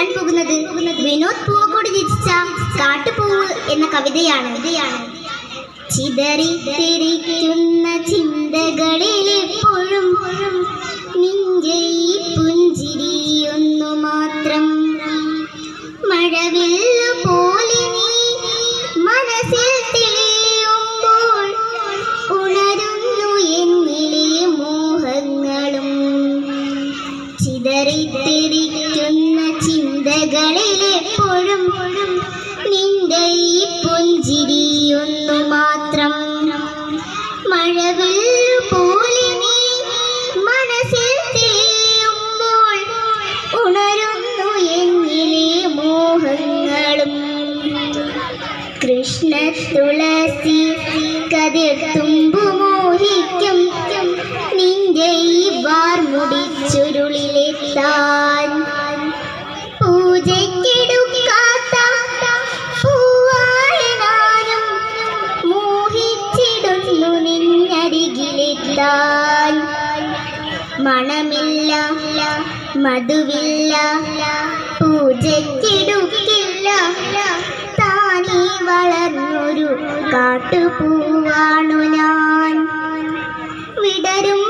ചൊല്ലാൻ പോകുന്നത് വിനോദ് പൂവക്കോട് രചിച്ച കാട്ടുപൂവ് എന്ന കവിതയാണ്. ചിതറിത്തെറിക്കുന്ന ചിന്തകളിൽ എപ്പോഴും നിന്റെ ഈ പുഞ്ചിരിയൊന്നു മാത്രം. മഴവില്ലു പോലെ നീ മനസ്സിൽ തെളിയുമ്പോൾ ഉണരുന്നു എന്നിലെ മോഹങ്ങളും. ചിതറിത്തെറിക്കുന്ന ചിന്തകളിൽ എപ്പോഴും നിന്റെ ഈ പുഞ്ചിരിയൊന്നു മാത്രം. മഴവില്ലു പോലെ നീ മനസ്സിൽ തെളിയുമ്പോൾ ഉണരുന്നു എന്നിലെ മോഹങ്ങളും. കൃഷ്ണ തുളസി കതിർത്തുമ്പു മോഹിക്കും നിന്റെ ഈ വാർമുടിച്ചുരുളിലെത്താൻ. പൂജയ്ക്കെടുക്കാത്ത പൂവായ നാനും മോഹിച്ചിടുന്നു നിന്നരികിലെത്താൻ. മണമില്ല മധുവില്ല പൂജയ്ക്കെടുക്കില്ല താനീ വളർന്നൊരു കാട്ടുപൂവാണു ഞാൻ. വിടരും